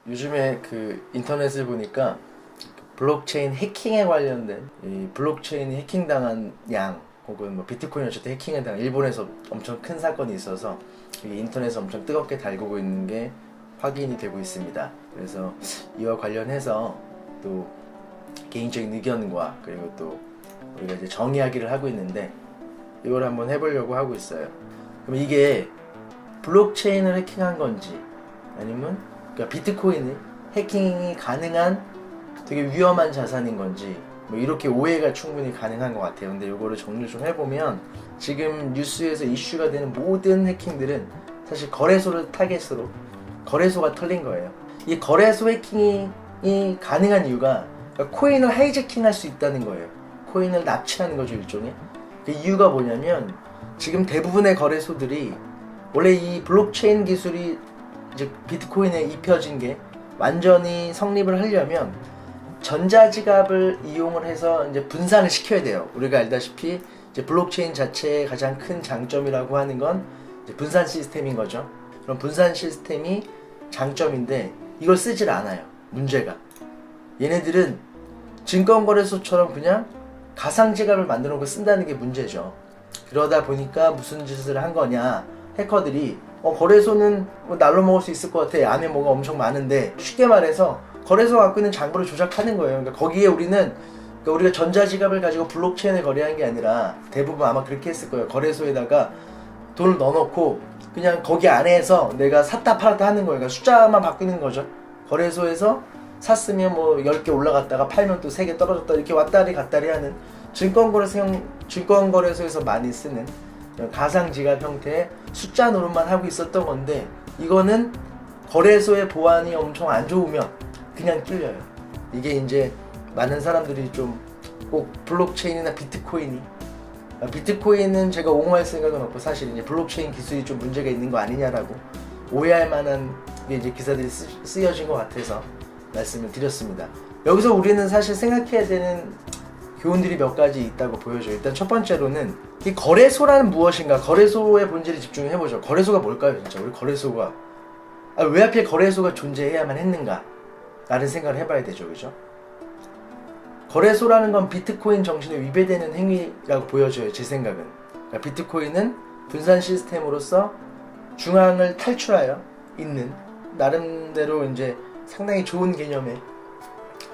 요즘에 그 인터넷을 보니까 블록체인 해킹에 관련된 이 블록체인이 해킹당한 양 혹은 뭐 비트코인 어쨌든 해킹에 당한 일본에서 엄청 큰 사건이 있어서 이게 인터넷에 엄청 뜨겁게 달구고 있는 게 확인이 되고 있습니다. 그래서 이와 관련해서 또 개인적인 의견과 그리고 또 우리가 이제 정의하기를 하고 있는데 이걸 한번 해보려고 하고 있어요. 그럼 이게 블록체인을 해킹한 건지 아니면 그러니까 비트코인을 해킹이 가능한 되게 위험한 자산인 건지 뭐 이렇게 오해가 충분히 가능한 것 같아요. 근데 이거를 정리를 좀 해보면 지금 뉴스에서 이슈가 되는 모든 해킹들은 사실 거래소를 타겟으로 거래소가 털린 거예요. 이 거래소 해킹이 가능한 이유가 그러니까 코인을 하이제킹할 수 있다는 거예요. 코인을 납치하는 거죠, 일종의. 그 이유가 뭐냐면 지금 대부분의 거래소들이 원래 이 블록체인 기술이 이제 비트코인에 입혀진 게 완전히 성립을 하려면 전자지갑을 이용을 해서 이제 분산을 시켜야 돼요. 우리가 알다시피 이제 블록체인 자체의 가장 큰 장점이라고 하는 건 이제 분산 시스템인 거죠. 그럼 분산 시스템이 장점인데 이걸 쓰질 않아요. 문제가. 얘네들은 증권거래소처럼 그냥 가상지갑을 만들어 놓고 쓴다는 게 문제죠. 그러다 보니까 무슨 짓을 한 거냐. 해커들이 거래소는 뭐 날로 먹을 수 있을 것 같아. 안에 뭐가 엄청 많은데 쉽게 말해서 거래소가 갖고 있는 장부를 조작하는 거예요. 그러니까 거기에 그러니까 우리가 전자지갑을 가지고 블록체인을 거래한 게 아니라 대부분 아마 그렇게 했을 거예요. 거래소에다가 돈을 넣어놓고 그냥 거기 안에서 내가 샀다 팔았다 하는 거예요. 그러니까 숫자만 바뀌는 거죠. 거래소에서 샀으면 뭐 10개 올라갔다가 팔면 또 3개 떨어졌다 이렇게 왔다리 갔다리 하는 증권거래소에서 많이 쓰는 가상지갑 형태의 숫자 노릇만 하고 있었던 건데 이거는 거래소의 보안이 엄청 안 좋으면 그냥 뚫려요. 이게 이제 많은 사람들이 좀 꼭 블록체인이나 비트코인은 제가 옹호할 생각은 없고 사실 이제 블록체인 기술이 좀 문제가 있는 거 아니냐라고 오해할 만한 게 이제 기사들이 쓰여진 것 같아서 말씀을 드렸습니다. 여기서 우리는 사실 생각해야 되는 교훈들이 몇 가지 있다고 보여져요. 일단 첫 번째로는 이 거래소라는 무엇인가, 거래소의 본질에 집중해보죠. 거래소가 뭘까요, 진짜? 우리 거래소가 왜 하필 거래소가 존재해야만 했는가? 라는 생각을 해봐야 되죠, 그죠? 거래소라는 건 비트코인 정신에 위배되는 행위라고 보여져요, 제 생각은. 그러니까 비트코인은 분산 시스템으로서 중앙을 탈출하여 있는 나름대로 이제 상당히 좋은 개념의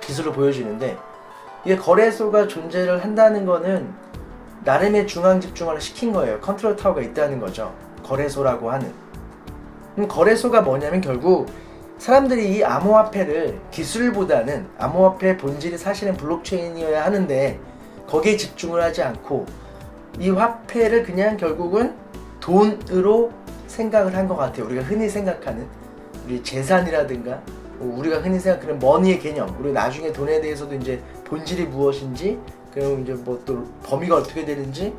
기술을 보여주는데 이게 거래소가 존재를 한다는 거는 나름의 중앙 집중화를 시킨 거예요. 컨트롤 타워가 있다는 거죠. 거래소라고 하는. 그럼 거래소가 뭐냐면 결국 사람들이 이 암호화폐를 기술보다는 암호화폐의 본질이 사실은 블록체인이어야 하는데 거기에 집중을 하지 않고 이 화폐를 그냥 결국은 돈으로 생각을 한 것 같아요. 우리가 흔히 생각하는 우리 재산이라든가 우리가 흔히 생각하는 머니의 개념, 우리 나중에 돈에 대해서도 이제 본질이 무엇인지, 그리고 이제 뭐 또 범위가 어떻게 되는지,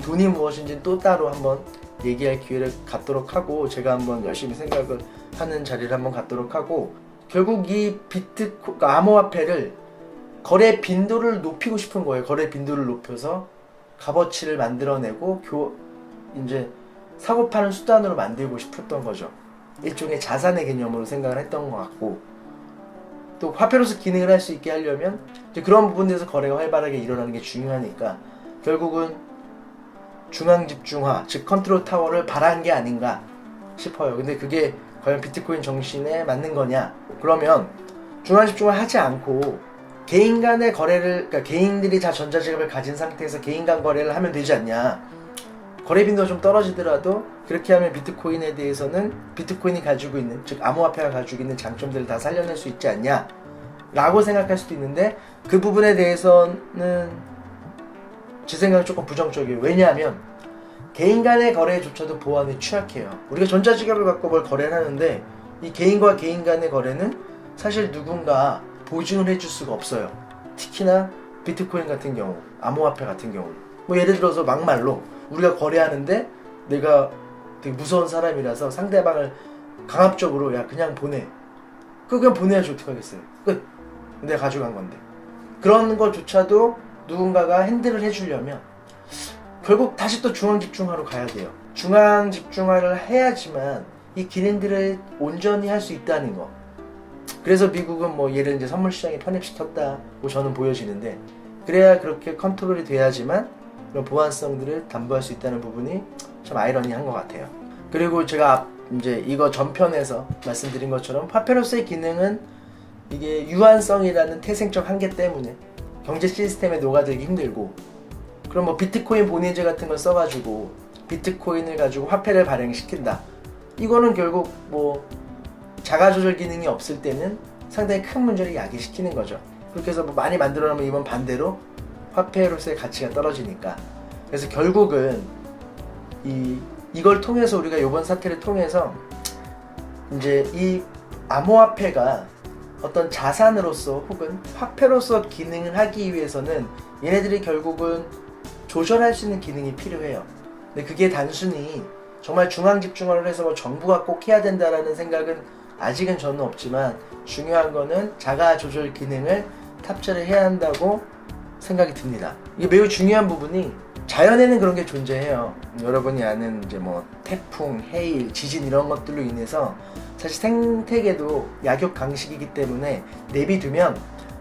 돈이 무엇인지 또 따로 한번 얘기할 기회를 갖도록 하고 제가 한번 열심히 생각을 하는 자리를 한번 갖도록 하고 결국 이 그러니까 암호화폐를 거래 빈도를 높이고 싶은 거예요. 거래 빈도를 높여서 값어치를 만들어내고 이제 사고 파는 수단으로 만들고 싶었던 거죠. 일종의 자산의 개념으로 생각을 했던 것 같고 또 화폐로서 기능을 할 수 있게 하려면 이제 그런 부분에서 거래가 활발하게 일어나는 게 중요하니까 결국은 중앙 집중화, 즉 컨트롤 타워를 바란 게 아닌가 싶어요. 근데 그게 과연 비트코인 정신에 맞는 거냐? 그러면 중앙 집중화 하지 않고 개인 간의 거래를, 그러니까 개인들이 다 전자지갑을 가진 상태에서 개인 간 거래를 하면 되지 않냐? 거래 빈도가 좀 떨어지더라도 그렇게 하면 비트코인에 대해서는 비트코인이 가지고 있는, 즉 암호화폐가 가지고 있는 장점들을 다 살려낼 수 있지 않냐? 라고 생각할 수도 있는데 그 부분에 대해서는 제 생각은 조금 부정적이에요. 왜냐하면 개인 간의 거래조차도 보안이 취약해요. 우리가 전자지갑을 갖고 뭘 거래를 하는데 이 개인과 개인 간의 거래는 사실 누군가 보증을 해줄 수가 없어요. 특히나 비트코인 같은 경우, 암호화폐 같은 경우 뭐 예를 들어서 막말로 우리가 거래하는데 내가 되게 무서운 사람이라서 상대방을 강압적으로 야 그냥 보내, 그냥 보내야지 어떡하겠어요. 끝. 내가 가져간 건데. 그런 것조차도 누군가가 핸들을 해주려면 결국 다시 또 중앙 집중화로 가야 돼요. 중앙 집중화를 해야지만 이 기능들을 온전히 할 수 있다는 거. 그래서 미국은 뭐 얘를 이제 선물 시장에 편입시켰다고 저는 보여지는데, 그래야 그렇게 컨트롤이 돼야지만 그런 보안성들을 담보할 수 있다는 부분이 참 아이러니한 것 같아요. 그리고 제가 이제 이거 전편에서 말씀드린 것처럼 파페로스의 기능은 이게 유한성이라는 태생적 한계 때문에 경제 시스템에 녹아들기 힘들고, 그럼 뭐 비트코인 본위제 같은 걸 써가지고 비트코인을 가지고 화폐를 발행시킨다, 이거는 결국 뭐 자가조절 기능이 없을 때는 상당히 큰 문제를 야기시키는 거죠. 그렇게 해서 뭐 많이 만들어 놓으면 이번 반대로 화폐로서의 가치가 떨어지니까. 그래서 결국은 이걸 통해서 우리가 이번 사태를 통해서 이제 이 암호화폐가 어떤 자산으로서 혹은 화폐로서 기능을 하기 위해서는 얘네들이 결국은 조절할 수 있는 기능이 필요해요. 근데 그게 단순히 정말 중앙 집중화를 해서 뭐 정부가 꼭 해야 된다라는 생각은 아직은 저는 없지만, 중요한 거는 자가 조절 기능을 탑재를 해야 한다고 생각이 듭니다. 이게 매우 중요한 부분이, 자연에는 그런 게 존재해요. 여러분이 아는 이제 뭐 태풍, 해일, 지진 이런 것들로 인해서 사실 생태계도 약육강식이기 때문에 내비두면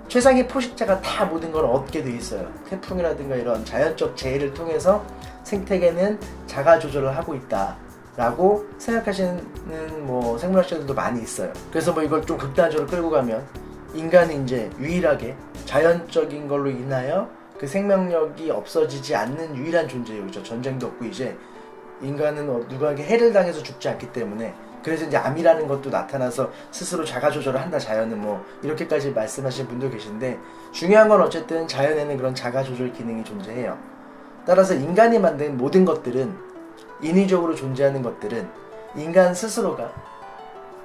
최상의 포식자가 다 모든 걸 얻게 돼 있어요. 태풍이라든가 이런 자연적 재해를 통해서 생태계는 자가 조절을 하고 있다 라고 생각하시는 뭐 생물학자들도 많이 있어요. 그래서 뭐 이걸 좀 극단적으로 끌고 가면, 인간이 이제 유일하게 자연적인 걸로 인하여 그 생명력이 없어지지 않는 유일한 존재예요. 그죠? 전쟁도 없고, 이제 인간은 누구에게 해를 당해서 죽지 않기 때문에, 그래서 이제 암이라는 것도 나타나서 스스로 자가 조절을 한다, 자연은. 뭐 이렇게까지 말씀하시는 분도 계신데, 중요한 건 어쨌든 자연에는 그런 자가 조절 기능이 존재해요. 따라서 인간이 만든 모든 것들은, 인위적으로 존재하는 것들은 인간 스스로가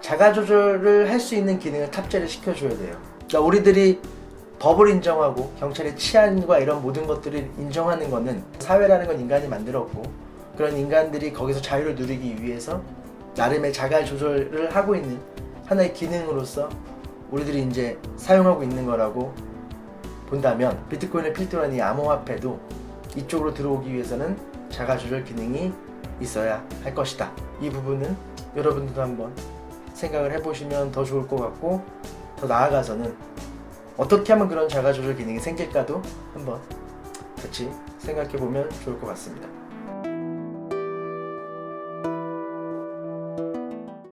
자가 조절을 할 수 있는 기능을 탑재를 시켜줘야 돼요. 그러니까 우리들이 법을 인정하고 경찰의 치안과 이런 모든 것들을 인정하는 거는, 사회라는 건 인간이 만들었고, 그런 인간들이 거기서 자유를 누리기 위해서 나름의 자가 조절을 하고 있는 하나의 기능으로서 우리들이 이제 사용하고 있는 거라고 본다면, 비트코인을 필두로 한 이 암호화폐도 이쪽으로 들어오기 위해서는 자가 조절 기능이 있어야 할 것이다. 이 부분은 여러분들도 한번 생각을 해보시면 더 좋을 것 같고, 더 나아가서는 어떻게 하면 그런 자가 조절 기능이 생길까도 한번 같이 생각해 보면 좋을 것 같습니다.